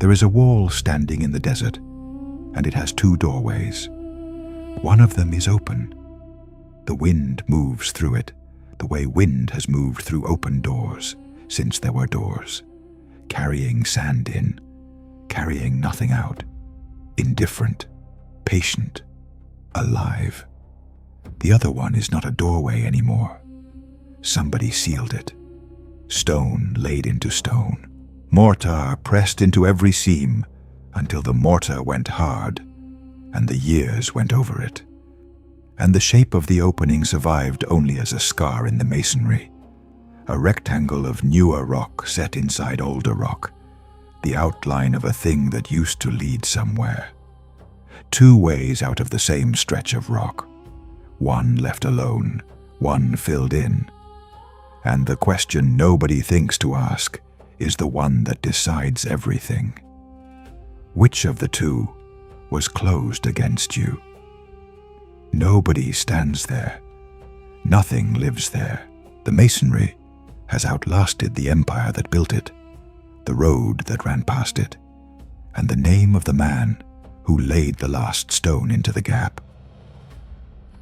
There is a wall standing in the desert, and it has two doorways. One of them is open. The wind moves through it, the way wind has moved through open doors since there were doors, carrying sand in, carrying nothing out, indifferent, patient, alive. The other one is not a doorway anymore. Somebody sealed it. Stone laid into stone. Mortar pressed into every seam until the mortar went hard and the years went over it. And the shape of the opening survived only as a scar in the masonry, a rectangle of newer rock set inside older rock, the outline of a thing that used to lead somewhere. Two ways out of the same stretch of rock, one left alone, one filled in. And the question nobody thinks to ask is the one that decides everything. Which of the two was closed against you? Nobody stands there. Nothing lives there. The masonry has outlasted the empire that built it, the road that ran past it, and the name of the man who laid the last stone into the gap.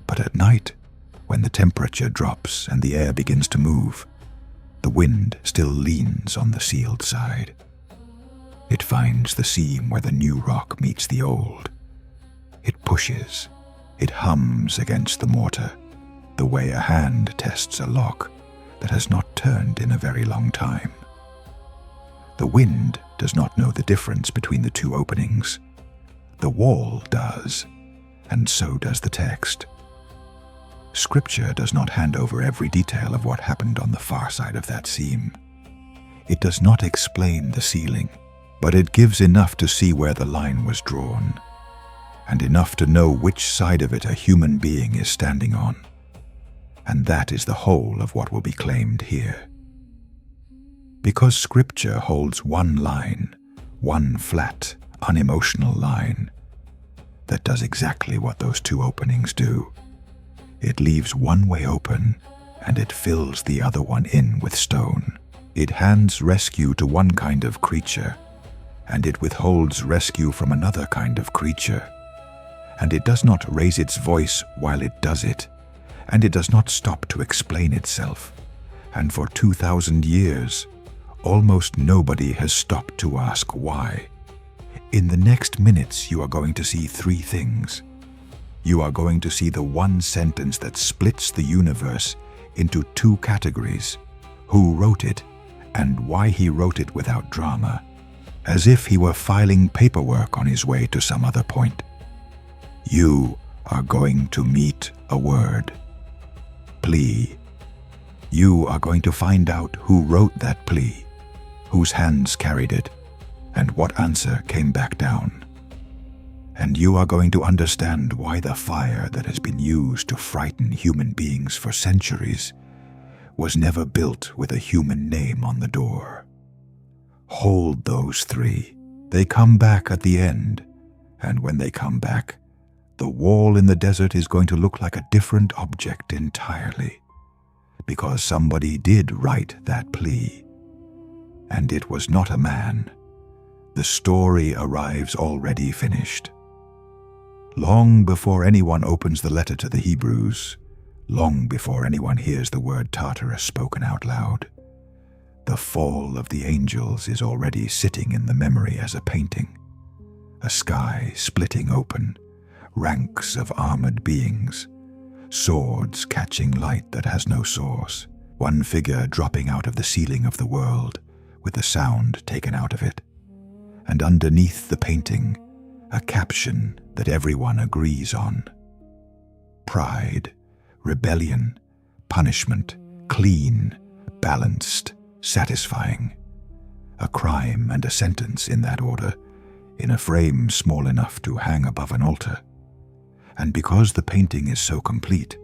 But at night, when the temperature drops and the air begins to move, the wind still leans on the sealed side. It finds the seam where the new rock meets the old. It pushes, it hums against the mortar, the way a hand tests a lock that has not turned in a very long time. The wind does not know the difference between the two openings. The wall does, and so does the text. Scripture does not hand over every detail of what happened on the far side of that seam. It does not explain the sealing, but it gives enough to see where the line was drawn, and enough to know which side of it a human being is standing on. And that is the whole of what will be claimed here. Because Scripture holds one line, one flat, unemotional line, that does exactly what those two openings do. It leaves one way open, and it fills the other one in with stone. It hands rescue to one kind of creature, and it withholds rescue from another kind of creature. And it does not raise its voice while it does it, and it does not stop to explain itself. And for 2,000 years, almost nobody has stopped to ask why. In the next minutes, you are going to see three things. You are going to see the one sentence that splits the universe into two categories: who wrote it and why he wrote it without drama, as if he were filing paperwork on his way to some other point. You are going to meet a word. Plea. You are going to find out who wrote that plea, whose hands carried it, and what answer came back down. And you are going to understand why the fire that has been used to frighten human beings for centuries was never built with a human name on the door. Hold those three. They come back at the end, and when they come back, the wall in the desert is going to look like a different object entirely, because somebody did write that plea. And it was not a man. The story arrives already finished. Long before anyone opens the letter to the Hebrews, long before anyone hears the word Tartarus spoken out loud, the fall of the angels is already sitting in the memory as a painting. A sky splitting open, ranks of armored beings, swords catching light that has no source, one figure dropping out of the ceiling of the world with the sound taken out of it, and underneath the painting, a caption that everyone agrees on. Pride, rebellion, punishment, clean, balanced, satisfying. A crime and a sentence in that order, in a frame small enough to hang above an altar. And because the painting is so complete,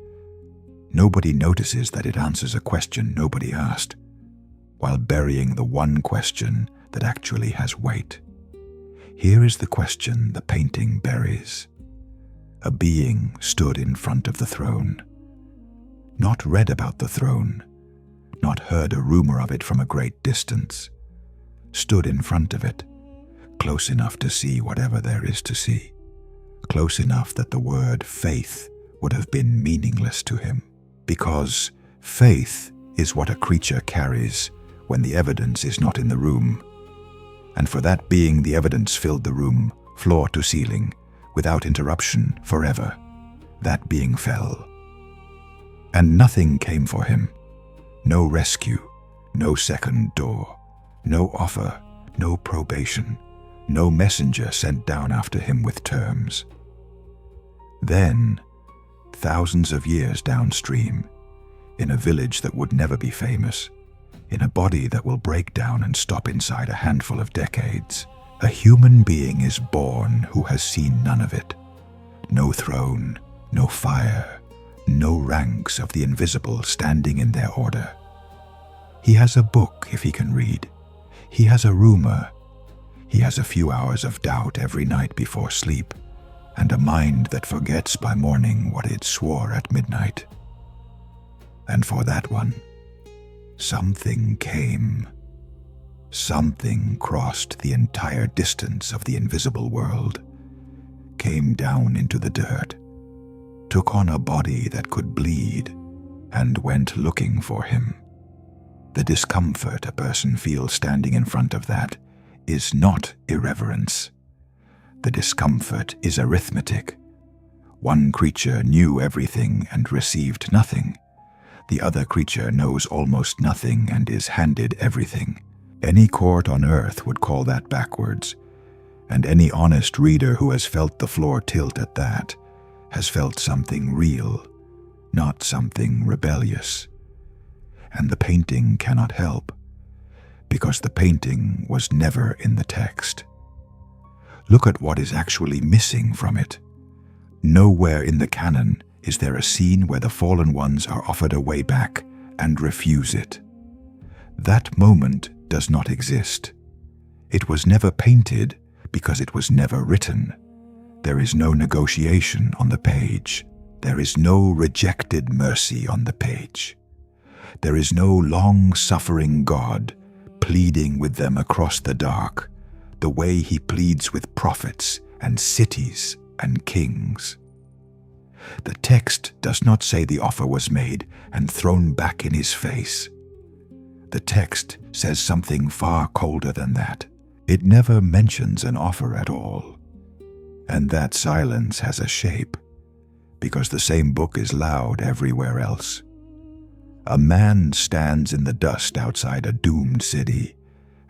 nobody notices that it answers a question nobody asked, while burying the one question that actually has weight. Here is the question the painting buries. A being stood in front of the throne. Not read about the throne, not heard a rumor of it from a great distance. Stood in front of it, close enough to see whatever there is to see, close enough that the word faith would have been meaningless to him, because faith is what a creature carries when the evidence is not in the room. And for that being, the evidence filled the room, floor to ceiling, without interruption, forever. That being fell. And nothing came for him. No rescue, no second door, no offer, no probation, no messenger sent down after him with terms. Then, thousands of years downstream, in a village that would never be famous, in a body that will break down and stop inside a handful of decades, a human being is born who has seen none of it. No throne, no fire, no ranks of the invisible standing in their order. He has a book if he can read. He has a rumor. He has a few hours of doubt every night before sleep, and a mind that forgets by morning what it swore at midnight. And for that one, something came. Something crossed the entire distance of the invisible world, came down into the dirt, took on a body that could bleed, and went looking for him. The discomfort a person feels standing in front of that is not irreverence. The discomfort is arithmetic. One creature knew everything and received nothing. The other creature knows almost nothing and is handed everything. Any court on earth would call that backwards, and any honest reader who has felt the floor tilt at that has felt something real, not something rebellious. And the painting cannot help, because the painting was never in the text. Look at what is actually missing from it. Nowhere in the canon is there a scene where the fallen ones are offered a way back and refuse it. That moment does not exist. It was never painted because it was never written. There is no negotiation on the page. There is no rejected mercy on the page. There is no long-suffering God pleading with them across the dark, the way he pleads with prophets and cities and kings. The text does not say the offer was made and thrown back in his face. The text says something far colder than that. It never mentions an offer at all. And that silence has a shape, because the same book is loud everywhere else. A man stands in the dust outside a doomed city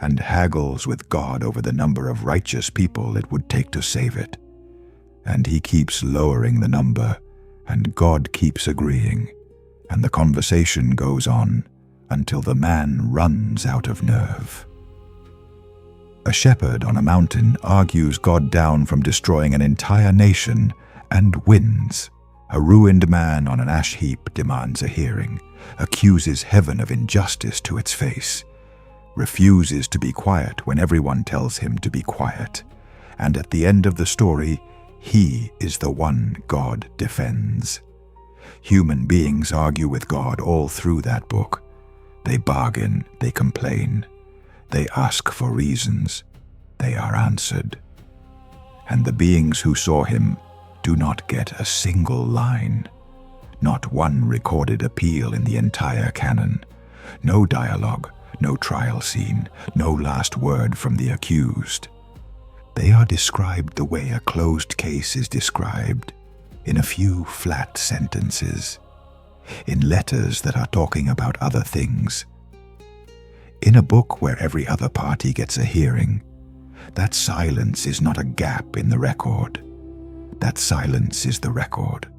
and haggles with God over the number of righteous people it would take to save it. And he keeps lowering the number, and God keeps agreeing, and the conversation goes on until the man runs out of nerve. A shepherd on a mountain argues God down from destroying an entire nation and wins. A ruined man on an ash heap demands a hearing, accuses heaven of injustice to its face, refuses to be quiet when everyone tells him to be quiet, and at the end of the story, he is the one God defends. Human beings argue with God all through that book. They bargain, they complain, they ask for reasons, they are answered. And the beings who saw him do not get a single line, not one recorded appeal in the entire canon, no dialogue, no trial scene, no last word from the accused. They are described the way a closed case is described, in a few flat sentences, in letters that are talking about other things. In a book where every other party gets a hearing, that silence is not a gap in the record. That silence is the record.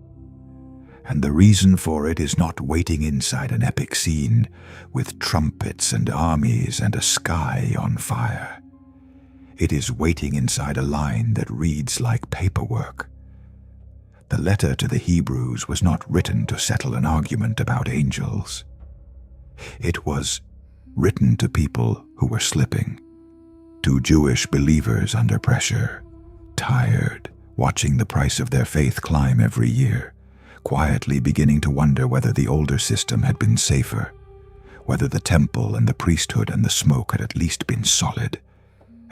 And the reason for it is not waiting inside an epic scene with trumpets and armies and a sky on fire. It is waiting inside a line that reads like paperwork. The letter to the Hebrews was not written to settle an argument about angels. It was written to people who were slipping, to Jewish believers under pressure, tired, watching the price of their faith climb every year, quietly beginning to wonder whether the older system had been safer, whether the temple and the priesthood and the smoke had at least been solid,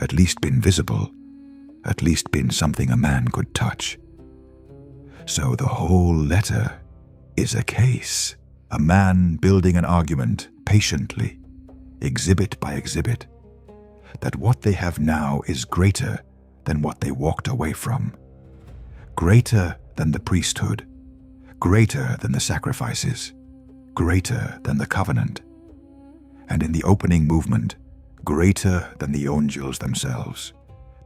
at least been visible, at least been something a man could touch. So the whole letter is a case, a man building an argument patiently, exhibit by exhibit, that what they have now is greater than what they walked away from, greater than the priesthood, greater than the sacrifices, greater than the covenant, and in the opening movement, greater than the angels themselves,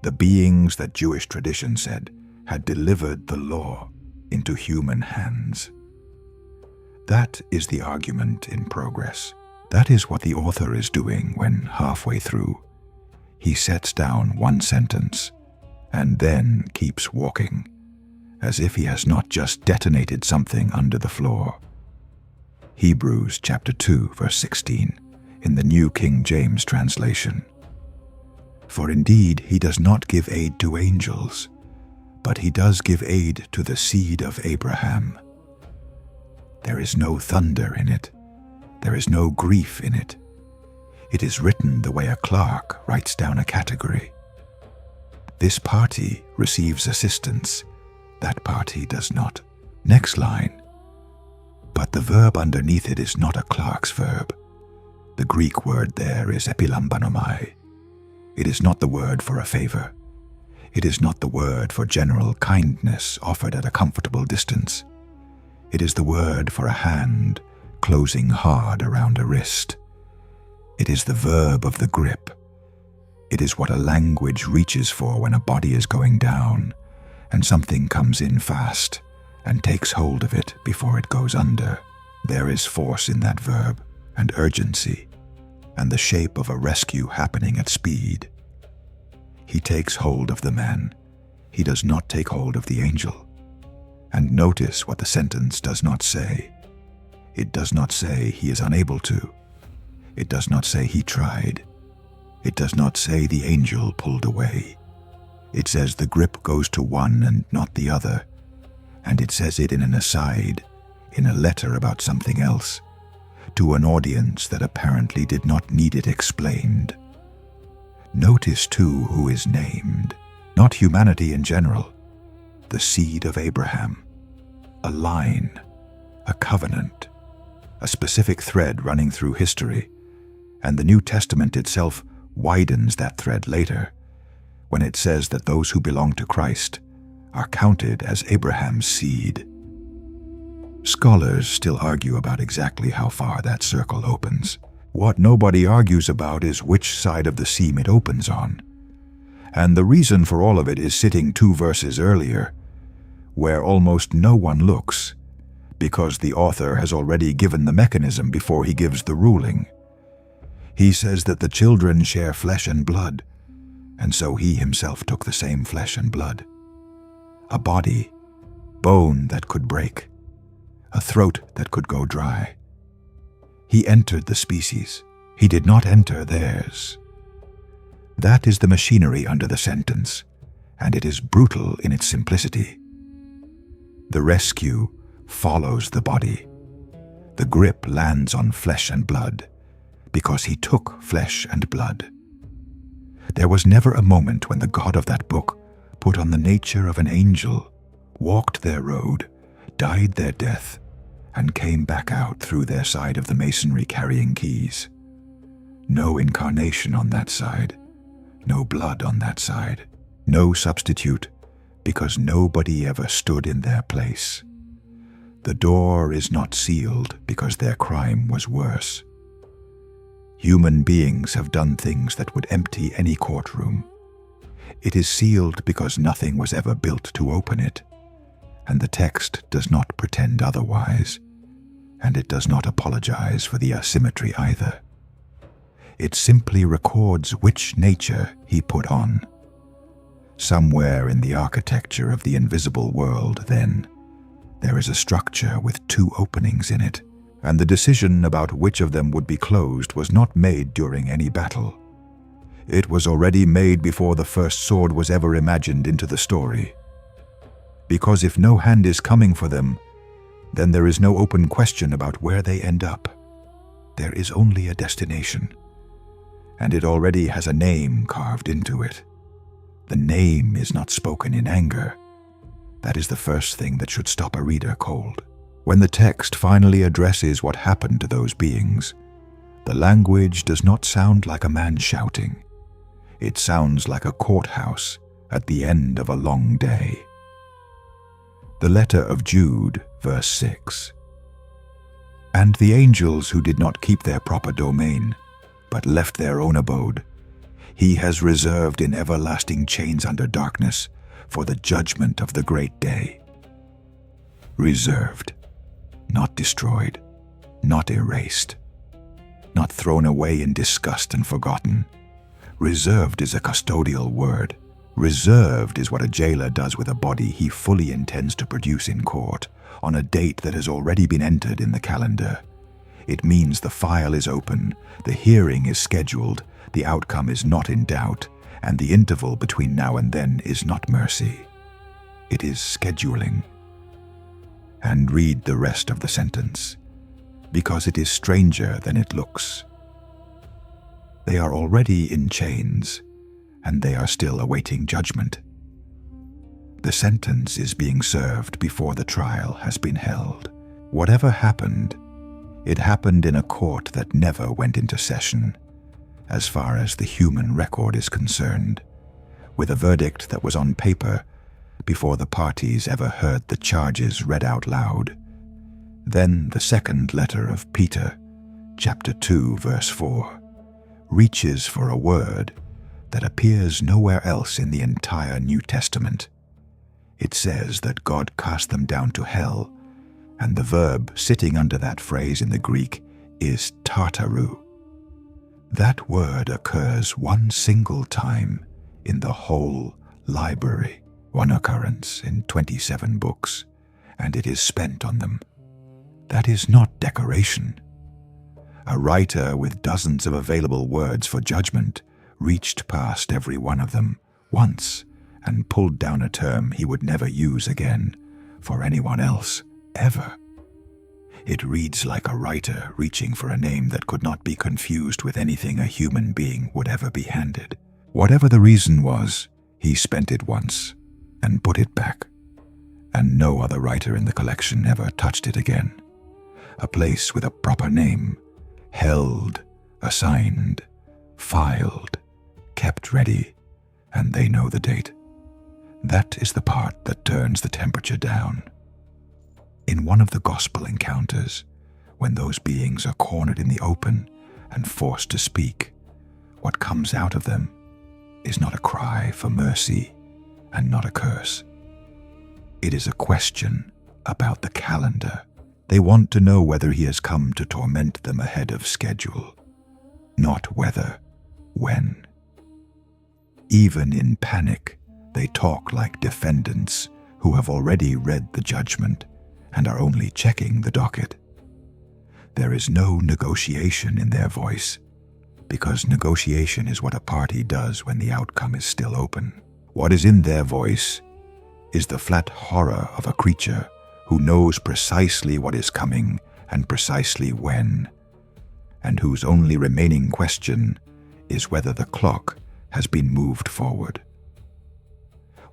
the beings that Jewish tradition said had delivered the law into human hands. That is the argument in progress. That is what the author is doing when, halfway through, he sets down one sentence and then keeps walking, as if he has not just detonated something under the floor. Hebrews chapter 2, verse 16, in the New King James translation. For indeed he does not give aid to angels, but he does give aid to the seed of Abraham. There is no thunder in it. There is no grief in it. It is written the way a clerk writes down a category. This party receives assistance. That party does not. Next line. But the verb underneath it is not a clerk's verb. The Greek word there is epilambanomai. It is not the word for a favor. It is not the word for general kindness offered at a comfortable distance. It is the word for a hand closing hard around a wrist. It is the verb of the grip. It is what a language reaches for when a body is going down and something comes in fast and takes hold of it before it goes under. There is force in that verb and urgency and the shape of a rescue happening at speed. He takes hold of the man. He does not take hold of the angel. And notice what the sentence does not say. It does not say he is unable to. It does not say he tried. It does not say the angel pulled away. It says the grip goes to one and not the other, and it says it in an aside, in a letter about something else, to an audience that apparently did not need it explained. Notice too who is named, not humanity in general, the seed of Abraham, a line, a covenant, a specific thread running through history, and the New Testament itself widens that thread later, when it says that those who belong to Christ are counted as Abraham's seed. Scholars still argue about exactly how far that circle opens. What nobody argues about is which side of the seam it opens on. And the reason for all of it is sitting 2 verses earlier, where almost no one looks, because the author has already given the mechanism before he gives the ruling. He says that the children share flesh and blood, and so he himself took the same flesh and blood. A body, bone that could break, a throat that could go dry. He entered the species. He did not enter theirs. That is the machinery under the sentence, and it is brutal in its simplicity. The rescue follows the body. The grip lands on flesh and blood, because he took flesh and blood. There was never a moment when the God of that book put on the nature of an angel, walked their road, died their death, and came back out through their side of the masonry carrying keys. No incarnation on that side, no blood on that side, no substitute, because nobody ever stood in their place. The door is not sealed because their crime was worse. Human beings have done things that would empty any courtroom. It is sealed because nothing was ever built to open it, and the text does not pretend otherwise, and it does not apologize for the asymmetry either. It simply records which nature he put on. Somewhere in the architecture of the invisible world, then, there is a structure with 2 openings in it, and the decision about which of them would be closed was not made during any battle. It was already made before the first sword was ever imagined into the story. Because if no hand is coming for them, then there is no open question about where they end up. There is only a destination. and it already has a name carved into it. The name is not spoken in anger. That is the first thing that should stop a reader cold. When the text finally addresses what happened to those beings, the language does not sound like a man shouting. It sounds like a courthouse at the end of a long day. The letter of Jude, verse 6. And the angels who did not keep their proper domain, but left their own abode, he has reserved in everlasting chains under darkness for the judgment of the great day. Reserved, not destroyed, not erased, not thrown away in disgust and forgotten. Reserved is a custodial word. Reserved is what a jailer does with a body he fully intends to produce in court on a date that has already been entered in the calendar. It means the file is open, the hearing is scheduled, the outcome is not in doubt, and the interval between now and then is not mercy. It is scheduling. And read the rest of the sentence, because it is stranger than it looks. They are already in chains, and they are still awaiting judgment. The sentence is being served before the trial has been held. Whatever happened, it happened in a court that never went into session, as far as the human record is concerned, with a verdict that was on paper before the parties ever heard the charges read out loud. Then the second letter of Peter, chapter 2, verse 4, reaches for a word that appears nowhere else in the entire New Testament. It says that God cast them down to hell, and the verb sitting under that phrase in the Greek is tartaroo. That word occurs one single time in the whole library, one occurrence in 27 books, and it is spent on them. That is not decoration. A writer with dozens of available words for judgment reached past every one of them once and pulled down a term he would never use again for anyone else, ever. It reads like a writer reaching for a name that could not be confused with anything a human being would ever be handed. Whatever the reason was, he spent it once and put it back, and no other writer in the collection ever touched it again. A place with a proper name, held, assigned, filed, kept ready, and they know the date. That is the part that turns the temperature down. In one of the gospel encounters, when those beings are cornered in the open and forced to speak, what comes out of them is not a cry for mercy and not a curse. It is a question about the calendar. They want to know whether he has come to torment them ahead of schedule, not whether, when. Even in panic, they talk like defendants who have already read the judgment and are only checking the docket. There is no negotiation in their voice, because negotiation is what a party does when the outcome is still open. What is in their voice is the flat horror of a creature who knows precisely what is coming and precisely when, and whose only remaining question is whether the clock has been moved forward.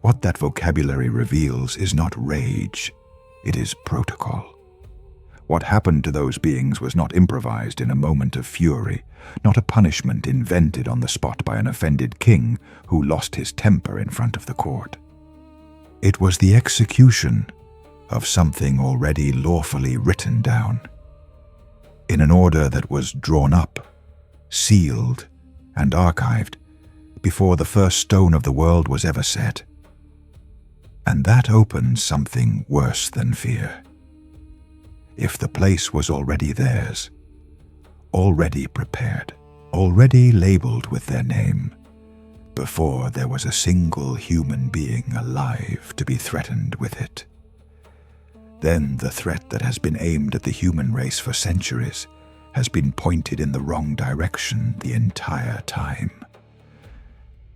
What that vocabulary reveals is not rage, it is protocol. What happened to those beings was not improvised in a moment of fury, not a punishment invented on the spot by an offended king who lost his temper in front of the court. It was the execution of something already lawfully written down, in an order that was drawn up, sealed, and archived before the first stone of the world was ever set. And that opens something worse than fear. If the place was already theirs, already prepared, already labeled with their name, before there was a single human being alive to be threatened with it, then the threat that has been aimed at the human race for centuries has been pointed in the wrong direction the entire time.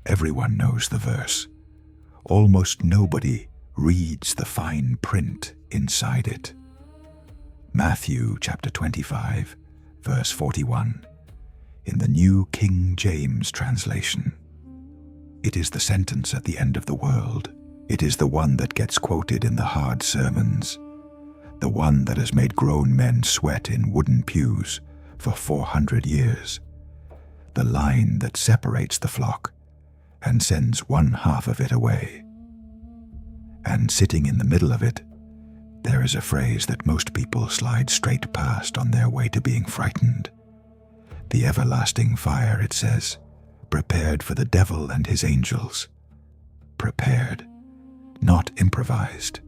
Everyone knows the verse. Almost nobody reads the fine print inside it. Matthew chapter 25, verse 41. in the New King James translation. It is the sentence at the end of the world. It is the one that gets quoted in the hard sermons, the one that has made grown men sweat in wooden pews for 400 years, the line that separates the flock and sends one half of it away. And sitting in the middle of it, there is a phrase that most people slide straight past on their way to being frightened. The everlasting fire, it says, prepared for the devil and his angels. Prepared, not improvised,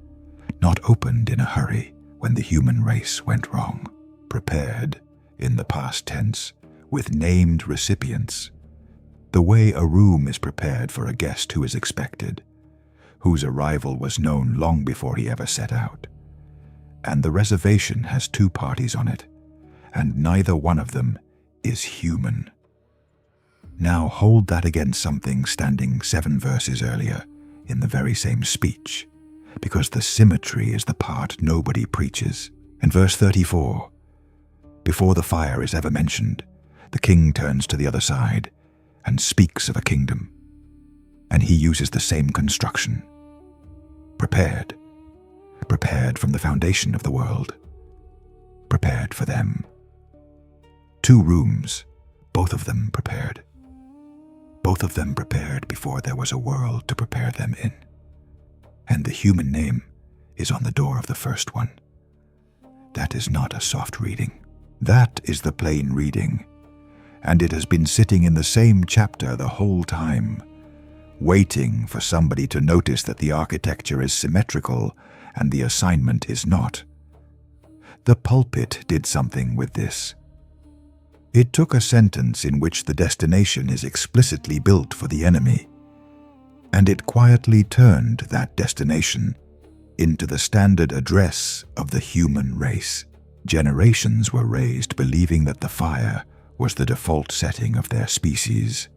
not opened in a hurry when the human race went wrong. Prepared, in the past tense, with named recipients, the way a room is prepared for a guest who is expected, whose arrival was known long before he ever set out. And the reservation has two parties on it, and neither one of them is human. Now hold that against something standing 7 verses earlier in the very same speech, because the symmetry is the part nobody preaches. In verse 34, before the fire is ever mentioned, the king turns to the other side and speaks of a kingdom, and he uses the same construction. Prepared. Prepared from the foundation of the world. Prepared for them. 2 rooms, both of them prepared. Both of them prepared before there was a world to prepare them in. And the human name is on the door of the first one. That is not a soft reading. That is the plain reading. And it has been sitting in the same chapter the whole time, waiting for somebody to notice that the architecture is symmetrical and the assignment is not. The pulpit did something with this. It took a sentence in which the destination is explicitly built for the enemy, and it quietly turned that destination into the standard address of the human race. Generations were raised believing that the fire was the default setting of their species,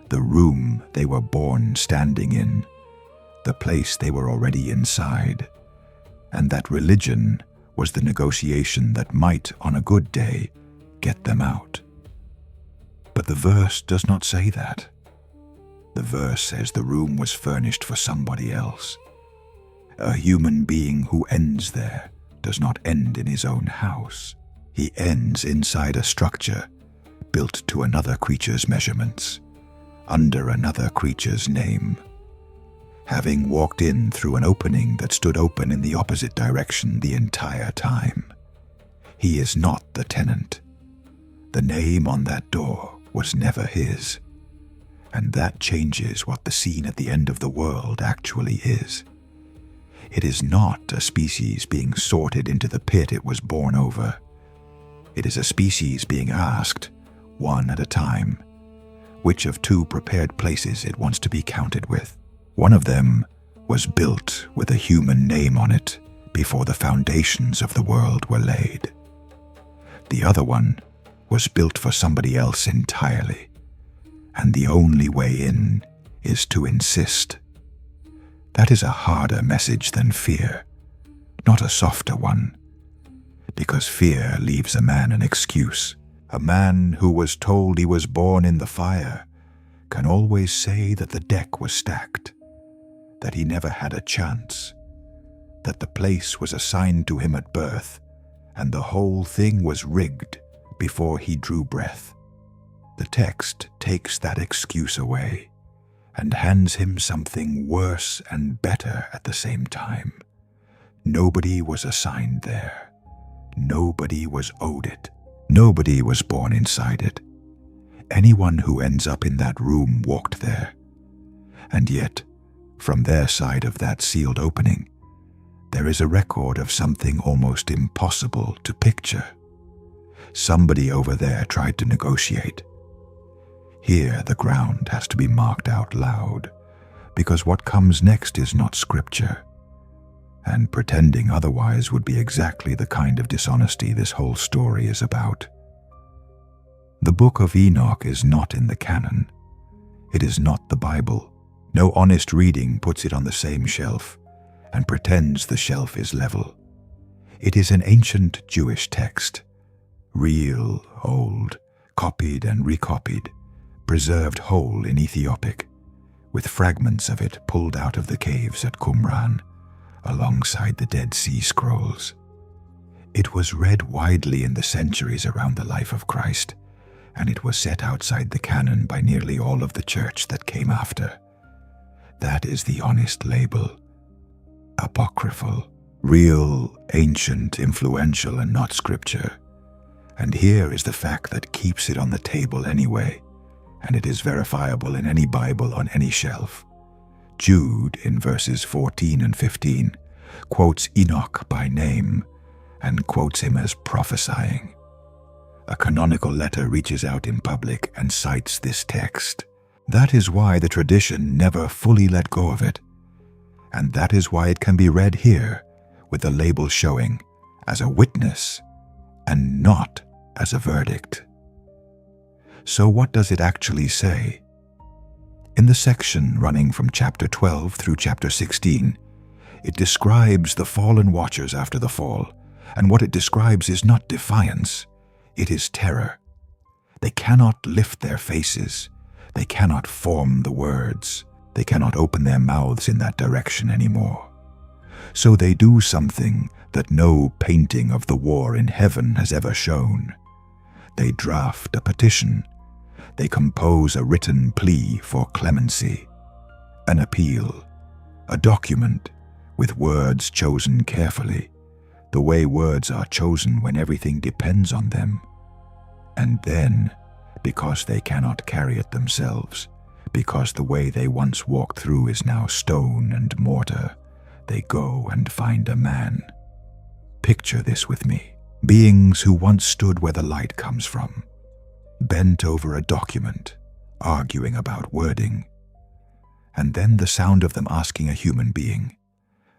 the room they were born standing in, the place they were already inside, and that religion was the negotiation that might, on a good day, get them out. But the verse does not say that. The verse says the room was furnished for somebody else. A human being who ends there does not end in his own house. He ends inside a structure built to another creature's measurements, under another creature's name. Having walked in through an opening that stood open in the opposite direction the entire time. He is not the tenant. The name on that door was never his. And that changes what the scene at the end of the world actually is. It is not a species being sorted into the pit it was born over. It is a species being asked, one at a time, which of 2 prepared places it wants to be counted with. One of them was built with a human name on it before the foundations of the world were laid. The other one was built for somebody else entirely, and the only way in is to insist. That is a harder message than fear, not a softer one, because fear leaves a man an excuse. A man who was told he was born in the fire can always say that the deck was stacked, that he never had a chance, that the place was assigned to him at birth, and the whole thing was rigged before he drew breath. The text takes that excuse away and hands him something worse and better at the same time. Nobody was assigned there. Nobody was owed it. Nobody was born inside it. Anyone who ends up in that room walked there. And yet, from their side of that sealed opening, there is a record of something almost impossible to picture. Somebody over there tried to negotiate. Here the ground has to be marked out loud, because what comes next is not scripture, and pretending otherwise would be exactly the kind of dishonesty this whole story is about. The Book of Enoch is not in the canon. It is not the Bible. No honest reading puts it on the same shelf and pretends the shelf is level. It is an ancient Jewish text, real, old, copied and recopied, preserved whole in Ethiopic, with fragments of it pulled out of the caves at Qumran, alongside the Dead Sea Scrolls. It was read widely in the centuries around the life of Christ, and it was set outside the canon by nearly all of the church that came after. That is the honest label. Apocryphal, real, ancient, influential, and not scripture. And here is the fact that keeps it on the table anyway, and it is verifiable in any Bible on any shelf. Jude, in verses 14 and 15, quotes Enoch by name and quotes him as prophesying. A canonical letter reaches out in public and cites this text. That is why the tradition never fully let go of it, and that is why it can be read here with the label showing as a witness and not as a verdict. So what does it actually say? In the section running from chapter 12 through chapter 16, it describes the fallen watchers after the fall, and what it describes is not defiance, it is terror. They cannot lift their faces, they cannot form the words, they cannot open their mouths in that direction anymore. So they do something that no painting of the war in heaven has ever shown. They draft a petition. They compose a written plea for clemency, an appeal, a document with words chosen carefully, the way words are chosen when everything depends on them. And then, because they cannot carry it themselves, because the way they once walked through is now stone and mortar, they go and find a man. Picture this with me. Beings who once stood where the light comes from, bent over a document, arguing about wording, and then the sound of them asking a human being,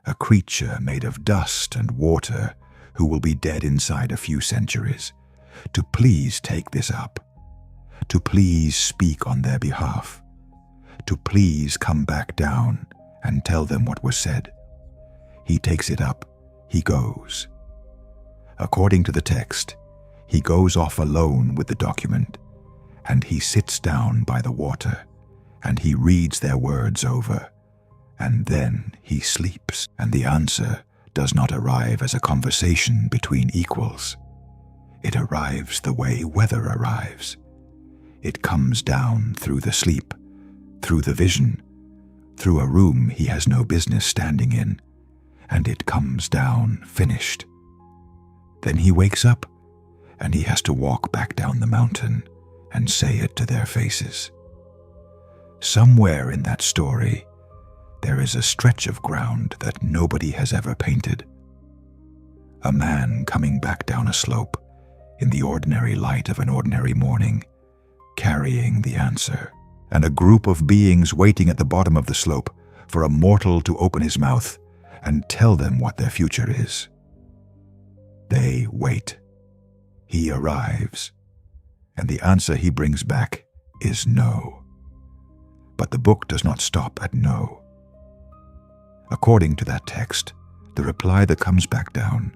a creature made of dust and water who will be dead inside a few centuries, to please take this up, to please speak on their behalf, to please come back down and tell them what was said. He takes it up, he goes. According to the text, he goes off alone with the document, and he sits down by the water, and he reads their words over, and then he sleeps, and the answer does not arrive as a conversation between equals. It arrives the way weather arrives. It comes down through the sleep, through the vision, through a room he has no business standing in, and it comes down finished. Then he wakes up, and he has to walk back down the mountain and say it to their faces. Somewhere in that story, there is a stretch of ground that nobody has ever painted. A man coming back down a slope in the ordinary light of an ordinary morning, carrying the answer, and a group of beings waiting at the bottom of the slope for a mortal to open his mouth and tell them what their future is. They wait. He arrives, and the answer he brings back is no. But the book does not stop at no. According to that text, the reply that comes back down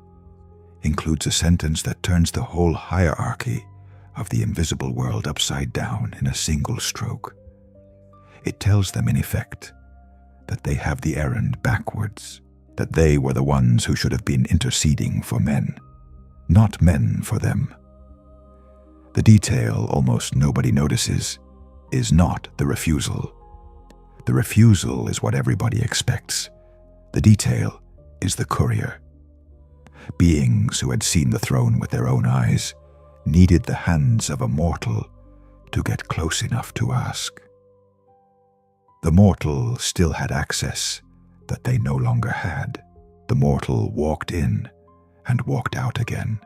includes a sentence that turns the whole hierarchy of the invisible world upside down in a single stroke. It tells them, in effect, that they have the errand backwards, that they were the ones who should have been interceding for men, not men for them. The detail almost nobody notices is not the refusal. The refusal is what everybody expects. The detail is the courier. Beings who had seen the throne with their own eyes needed the hands of a mortal to get close enough to ask. The mortal still had access that they no longer had. The mortal walked in and walked out again,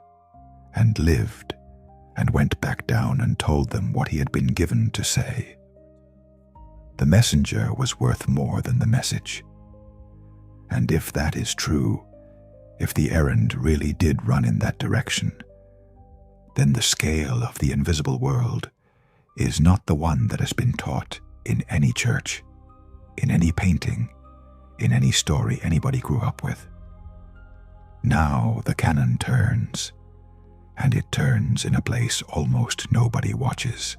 and lived, and went back down and told them what he had been given to say. The messenger was worth more than the message. And if that is true, if the errand really did run in that direction, then the scale of the invisible world is not the one that has been taught in any church, in any painting, in any story anybody grew up with. Now the canon turns, and it turns in a place almost nobody watches.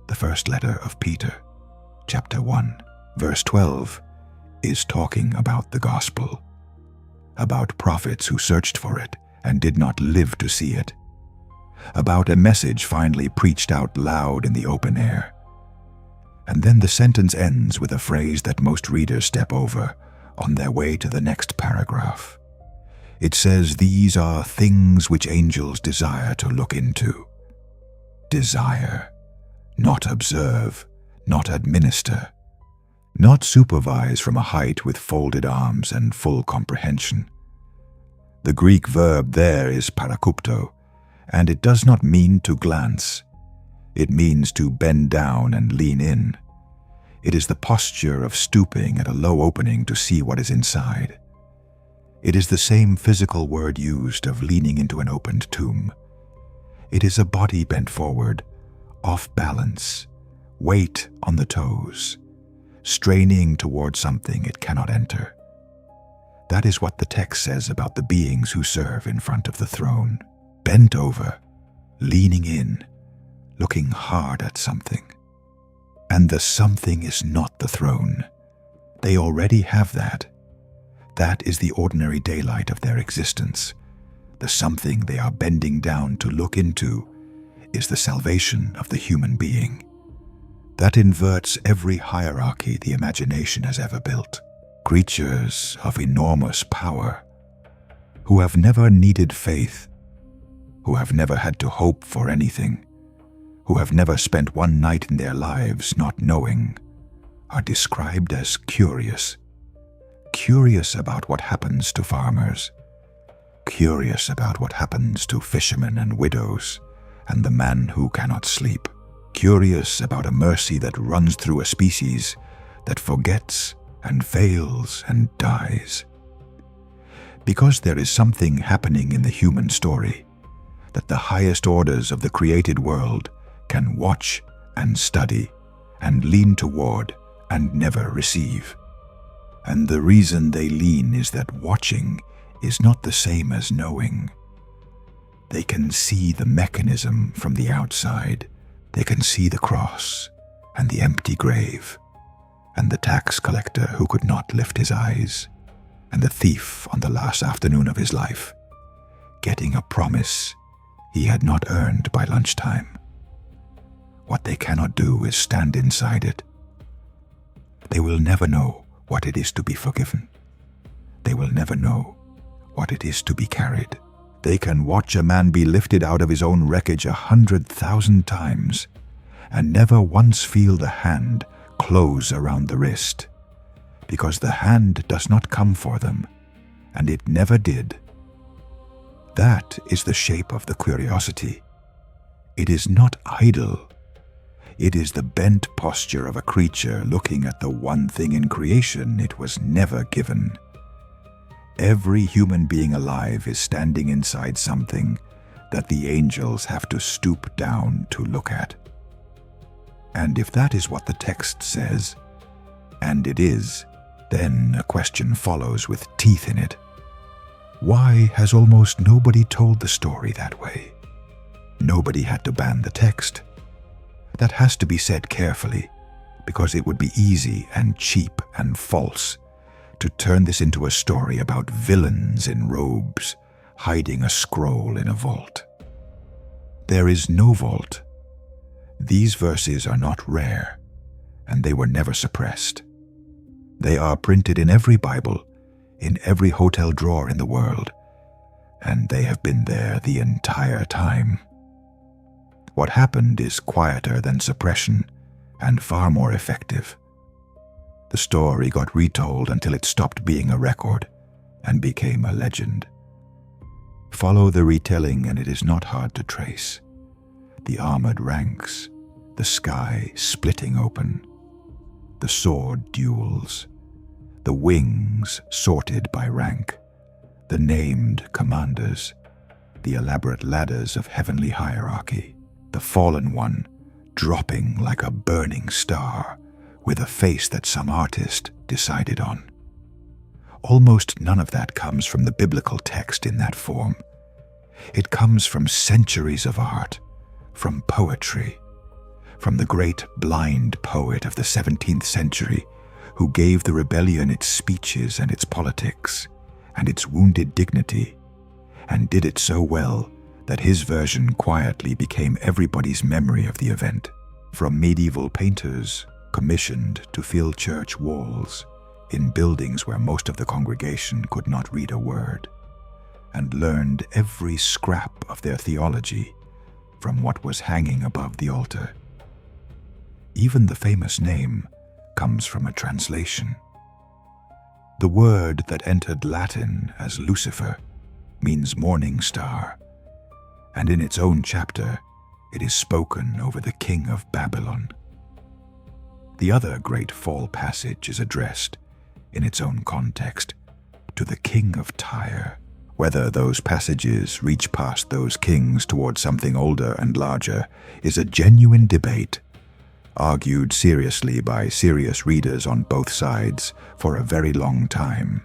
The first letter of Peter, chapter 1, verse 12, is talking about the gospel, about prophets who searched for it and did not live to see it, about a message finally preached out loud in the open air. And then the sentence ends with a phrase that most readers step over on their way to the next paragraph. It says, "These are things which angels desire to look into." Desire, not observe, not administer, not supervise from a height with folded arms and full comprehension. The Greek verb there is parakupto, and it does not mean to glance. It means to bend down and lean in. It is the posture of stooping at a low opening to see what is inside. It is the same physical word used of leaning into an opened tomb. It is a body bent forward, off balance, weight on the toes, straining toward something it cannot enter. That is what the text says about the beings who serve in front of the throne. Bent over, leaning in, looking hard at something. And the something is not the throne. They already have that. That is the ordinary daylight of their existence. The something they are bending down to look into is the salvation of the human being. That inverts every hierarchy the imagination has ever built. Creatures of enormous power, who have never needed faith, who have never had to hope for anything, who have never spent one night in their lives not knowing, are described as curious. Curious about what happens to farmers, curious about what happens to fishermen and widows, and the man who cannot sleep, curious about a mercy that runs through a species that forgets and fails and dies. Because there is something happening in the human story that the highest orders of the created world can watch and study and lean toward and never receive. And the reason they lean is that watching is not the same as knowing. They can see the mechanism from the outside. They can see the cross and the empty grave, and the tax collector who could not lift his eyes, and the thief on the last afternoon of his life, getting a promise he had not earned by lunchtime. What they cannot do is stand inside it. They will never know what it is to be forgiven. They will never know what it is to be carried. They can watch a man be lifted out of his own wreckage 100,000 times and never once feel the hand close around the wrist, because the hand does not come for them, and it never did. That is the shape of the curiosity. It is not idle. It is the bent posture of a creature looking at the one thing in creation it was never given. Every human being alive is standing inside something that the angels have to stoop down to look at. And if that is what the text says, and it is, then a question follows with teeth in it. Why has almost nobody told the story that way? Nobody had to ban the text. That has to be said carefully, because it would be easy and cheap and false to turn this into a story about villains in robes hiding a scroll in a vault. There is no vault. These verses are not rare, and they were never suppressed. They are printed in every Bible, in every hotel drawer in the world, and they have been there the entire time. What happened is quieter than suppression and far more effective. The story got retold until it stopped being a record and became a legend. Follow the retelling and it is not hard to trace. The armored ranks, the sky splitting open, the sword duels, the wings sorted by rank, the named commanders, the elaborate ladders of heavenly hierarchy, the fallen one dropping like a burning star with a face that some artist decided on. Almost none of that comes from the biblical text in that form. It comes from centuries of art, from poetry, from the great blind poet of the 17th century who gave the rebellion its speeches and its politics and its wounded dignity, and did it so well that his version quietly became everybody's memory of the event. From medieval painters commissioned to fill church walls in buildings where most of the congregation could not read a word, and learned every scrap of their theology from what was hanging above the altar. Even the famous name comes from a translation. The word that entered Latin as Lucifer means morning star, and in its own chapter it is spoken over the king of Babylon. The other great fall passage is addressed, in its own context, to the king of Tyre. Whether those passages reach past those kings toward something older and larger is a genuine debate, argued seriously by serious readers on both sides for a very long time.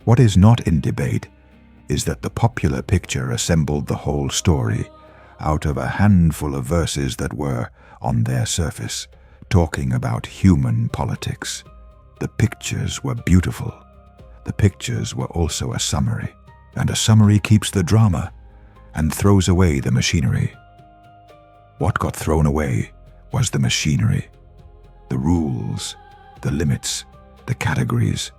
What is not in debate is that the popular picture assembled the whole story out of a handful of verses that were, on their surface, talking about human politics. The pictures were beautiful. The pictures were also a summary, and a summary keeps the drama and throws away the machinery. What got thrown away was the machinery, the rules, the limits, the categories,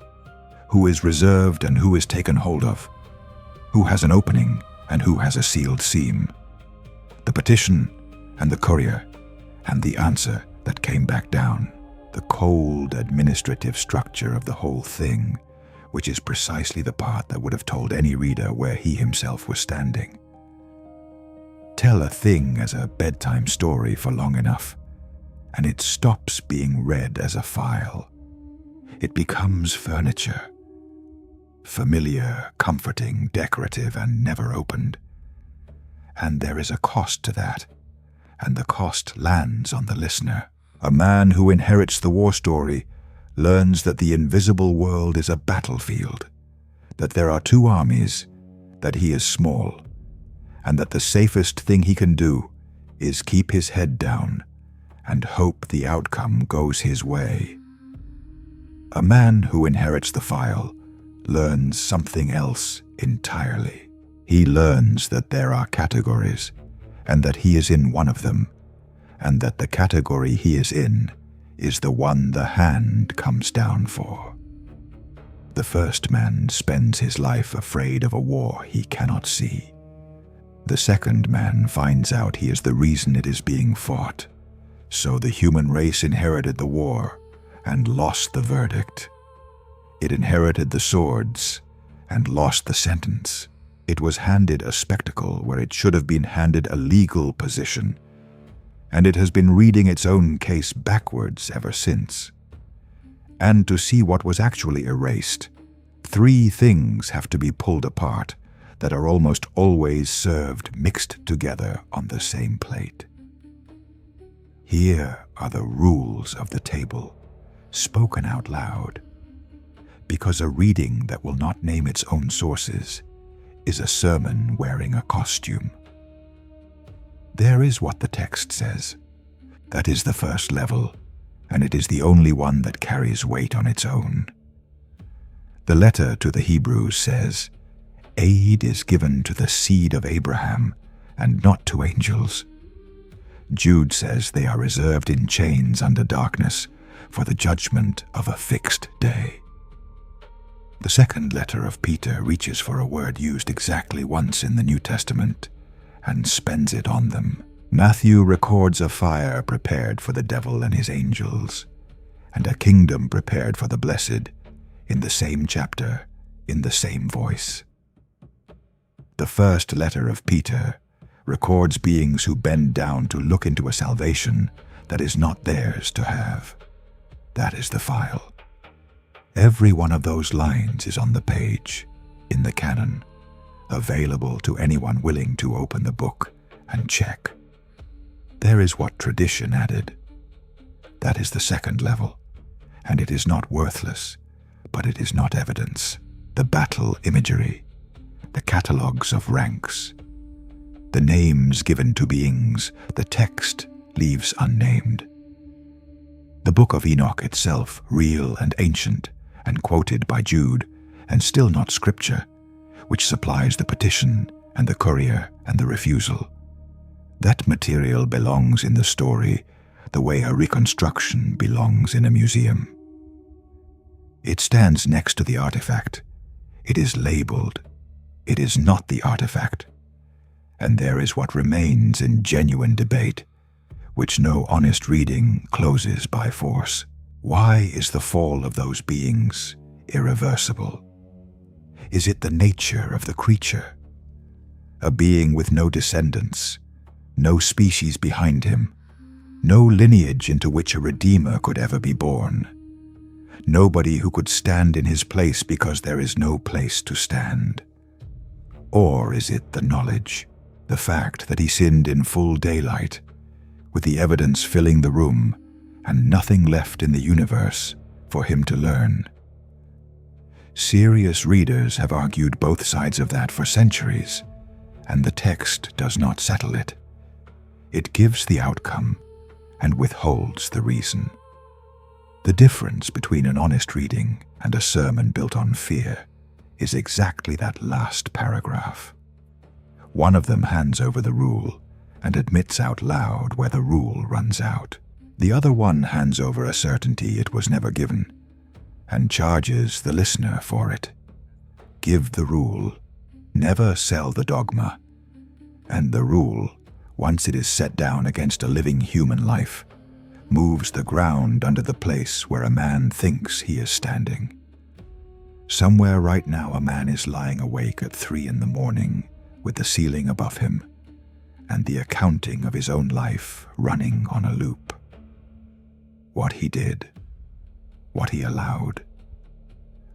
who is reserved and who is taken hold of, who has an opening and who has a sealed seam, the petition and the courier, and the answer that came back down, the cold administrative structure of the whole thing, which is precisely the part that would have told any reader where he himself was standing. Tell a thing as a bedtime story for long enough, and it stops being read as a file. It becomes furniture, familiar, comforting, decorative, and never opened. And there is a cost to that, and the cost lands on the listener. A man who inherits the war story learns that the invisible world is a battlefield, that there are two armies, that he is small, and that the safest thing he can do is keep his head down and hope the outcome goes his way. A man who inherits the file learns something else entirely. He learns that there are categories, and that he is in one of them, and that the category he is in is the one the hand comes down for. The first man spends his life afraid of a war he cannot see. The second man finds out he is the reason it is being fought. So the human race inherited the war and lost the verdict. It inherited the swords and lost the sentence. It was handed a spectacle where it should have been handed a legal position, and it has been reading its own case backwards ever since. And to see what was actually erased, three things have to be pulled apart that are almost always served mixed together on the same plate. Here are the rules of the table, spoken out loud, because a reading that will not name its own sources is a sermon wearing a costume. There is what the text says. That is the first level, and it is the only one that carries weight on its own. The letter to the Hebrews says, "Aid is given to the seed of Abraham, and not to angels." Jude says they are reserved in chains under darkness for the judgment of a fixed day. The second letter of Peter reaches for a word used exactly once in the New Testament and spends it on them. Matthew records a fire prepared for the devil and his angels, and a kingdom prepared for the blessed in the same chapter, in the same voice. The first letter of Peter records beings who bend down to look into a salvation that is not theirs to have. That is the file. Every one of those lines is on the page, in the canon, available to anyone willing to open the book and check. There is what tradition added. That is the second level, and it is not worthless, but it is not evidence. The battle imagery, the catalogues of ranks. The names given to beings, the text leaves unnamed. The Book of Enoch itself, real and ancient, and quoted by Jude, and still not scripture, which supplies the petition and the courier and the refusal. That material belongs in the story the way a reconstruction belongs in a museum. It stands next to the artifact. It is labeled. It is not the artifact. And there is what remains in genuine debate, which no honest reading closes by force. Why is the fall of those beings irreversible? Is it the nature of the creature? A being with no descendants, no species behind him, no lineage into which a redeemer could ever be born. Nobody who could stand in his place because there is no place to stand. Or is it the knowledge, the fact that he sinned in full daylight, with the evidence filling the room and nothing left in the universe for him to learn? Serious readers have argued both sides of that for centuries, and the text does not settle it. It gives the outcome and withholds the reason. The difference between an honest reading and a sermon built on fear is exactly that last paragraph. One of them hands over the rule and admits out loud where the rule runs out. The other one hands over a certainty it was never given and charges the listener for it. Give the rule, never sell the dogma, and the rule, once it is set down against a living human life, moves the ground under the place where a man thinks he is standing. Somewhere right now a man is lying awake at 3 a.m. with the ceiling above him and the accounting of his own life running on a loop. What he did, what he allowed,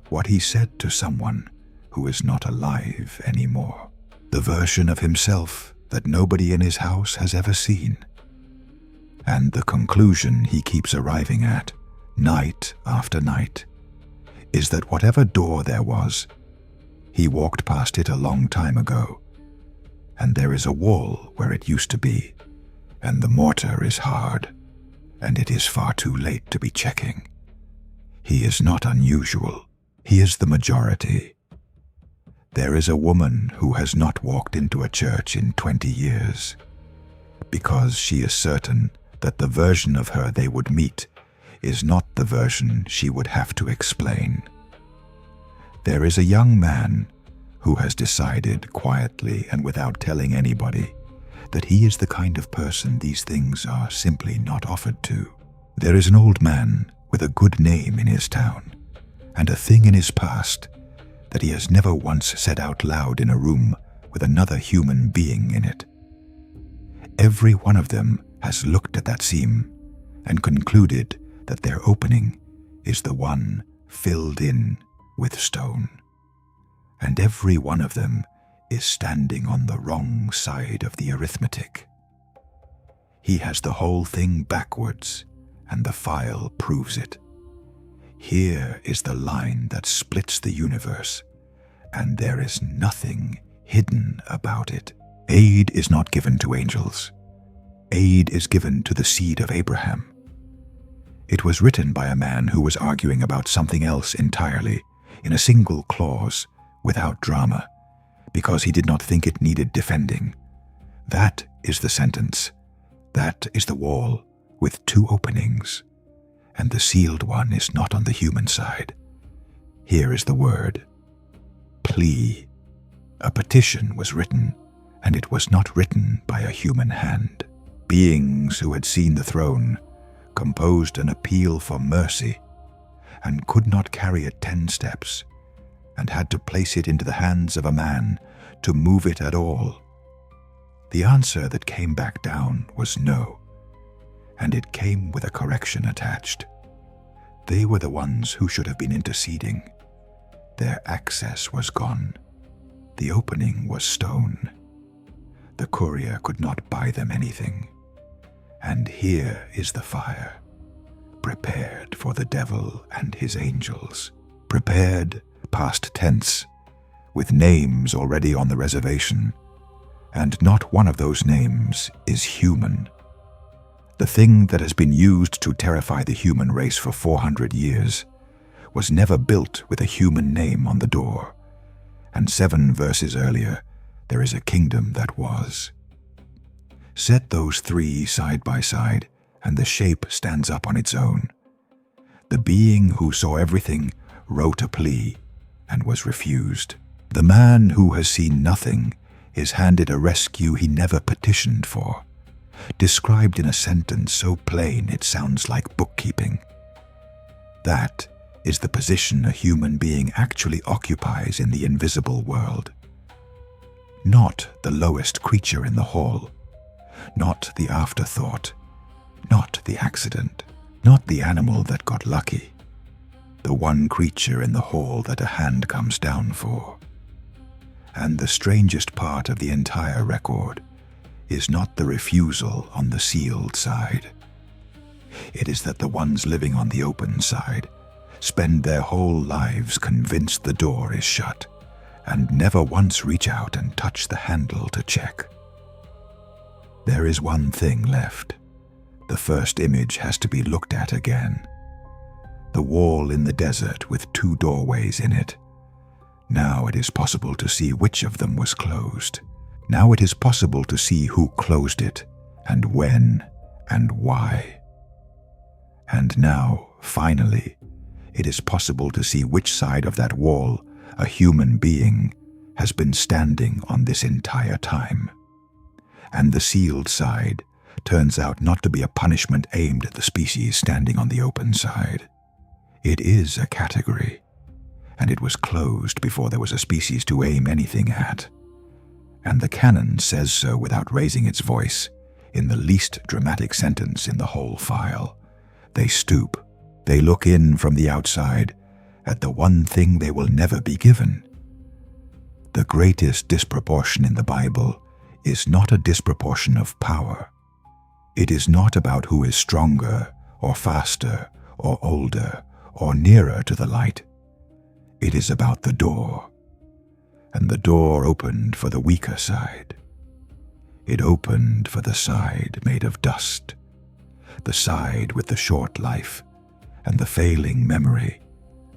what he said to someone who is not alive anymore, the version of himself that nobody in his house has ever seen, and the conclusion he keeps arriving at, night after night, is that whatever door there was, he walked past it a long time ago, and there is a wall where it used to be, and the mortar is hard, and it is far too late to be checking. He is not unusual. He is the majority. There is a woman who has not walked into a church in 20 years because she is certain that the version of her they would meet is not the version she would have to explain. There is a young man who has decided quietly and without telling anybody that he is the kind of person these things are simply not offered to. There is an old man with a good name in his town and a thing in his past that he has never once said out loud in a room with another human being in it. Every one of them has looked at that seam and concluded that their opening is the one filled in with stone. And every one of them is standing on the wrong side of the arithmetic. He has the whole thing backwards, and the file proves it. Here is the line that splits the universe, and there is nothing hidden about it. Aid is not given to angels. Aid is given to the seed of Abraham. It was written by a man who was arguing about something else entirely, in a single clause, without drama, because he did not think it needed defending. That is the sentence. That is the wall, with 2 openings, and the sealed one is not on the human side. Here is the word, plea. A petition was written, and it was not written by a human hand. Beings who had seen the throne composed an appeal for mercy and could not carry it 10 steps and had to place it into the hands of a man to move it at all. The answer that came back down was no, and it came with a correction attached. They were the ones who should have been interceding. Their access was gone. The opening was stone. The courier could not buy them anything. And here is the fire, prepared for the devil and his angels. Prepared, past tense, with names already on the reservation, and not one of those names is human. The thing that has been used to terrify the human race for 400 years was never built with a human name on the door, and 7 verses earlier, there is a kingdom that was. Set those 3 side by side, and the shape stands up on its own. The being who saw everything wrote a plea and was refused. The man who has seen nothing is handed a rescue he never petitioned for, described in a sentence so plain it sounds like bookkeeping. That is the position a human being actually occupies in the invisible world. Not the lowest creature in the hall, not the afterthought, not the accident, not the animal that got lucky, the one creature in the hall that a hand comes down for. And the strangest part of the entire record is not the refusal on the sealed side. It is that the ones living on the open side spend their whole lives convinced the door is shut and never once reach out and touch the handle to check. There is one thing left. The first image has to be looked at again. The wall in the desert with 2 doorways in it. Now it is possible to see which of them was closed. Now it is possible to see who closed it, and when, and why. And now, finally, it is possible to see which side of that wall a human being has been standing on this entire time. And the sealed side turns out not to be a punishment aimed at the species standing on the open side. It is a category, and it was closed before there was a species to aim anything at. And the canon says so without raising its voice, in the least dramatic sentence in the whole file. They stoop, they look in from the outside at the one thing they will never be given. The greatest disproportion in the Bible is not a disproportion of power. It is not about who is stronger, or faster, or older, or nearer to the light. It is about the door. And the door opened for the weaker side. It opened for the side made of dust, the side with the short life, and the failing memory,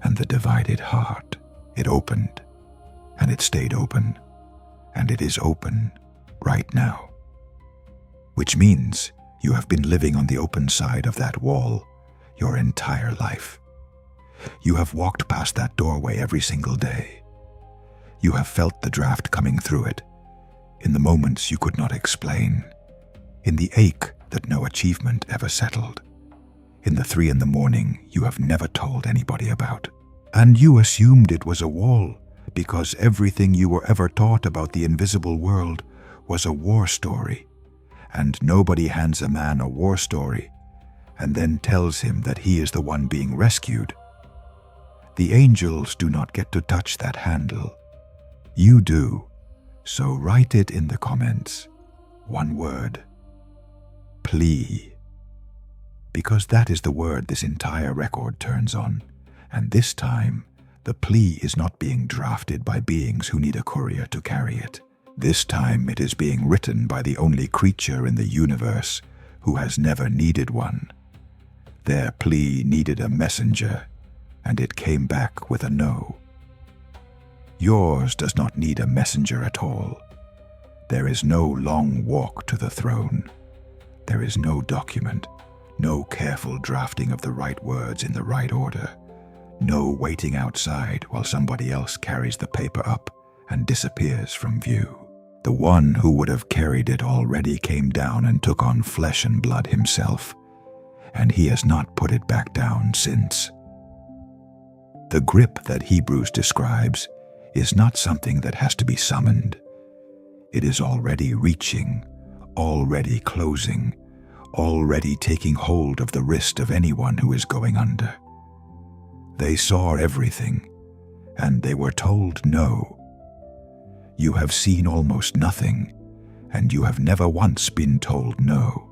and the divided heart. It opened, and it stayed open, and it is open right now. Which means you have been living on the open side of that wall your entire life. You have walked past that doorway every single day. You have felt the draft coming through it, in the moments you could not explain, in the ache that no achievement ever settled, in the 3 a.m. you have never told anybody about. And you assumed it was a wall because everything you were ever taught about the invisible world was a war story, and nobody hands a man a war story and then tells him that he is the one being rescued. The angels do not get to touch that handle. You do, so write it in the comments. One word. Plea. Because that is the word this entire record turns on, and this time the plea is not being drafted by beings who need a courier to carry it. This time it is being written by the only creature in the universe who has never needed one. Their plea needed a messenger, and it came back with a no. Yours does not need a messenger at all. There is no long walk to the throne. There is no document, no careful drafting of the right words in the right order, no waiting outside while somebody else carries the paper up and disappears from view. The one who would have carried it already came down and took on flesh and blood himself, and he has not put it back down since. The grip that Hebrews describes is not something that has to be summoned. It is already reaching, already closing, already taking hold of the wrist of anyone who is going under. They saw everything, and they were told no. You have seen almost nothing, and you have never once been told no.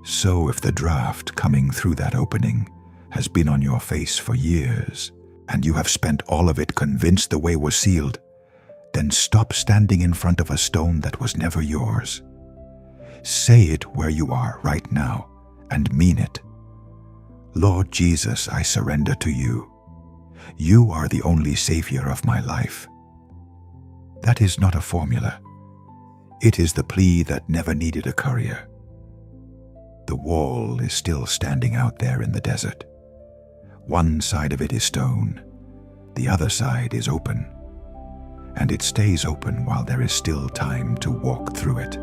So if the draft coming through that opening has been on your face for years, and you have spent all of it convinced the way was sealed, then stop standing in front of a stone that was never yours. Say it where you are right now and mean it. Lord Jesus, I surrender to you. You are the only Savior of my life. That is not a formula. It is the plea that never needed a courier. The wall is still standing out there in the desert. One side of it is stone, the other side is open, and it stays open while there is still time to walk through it.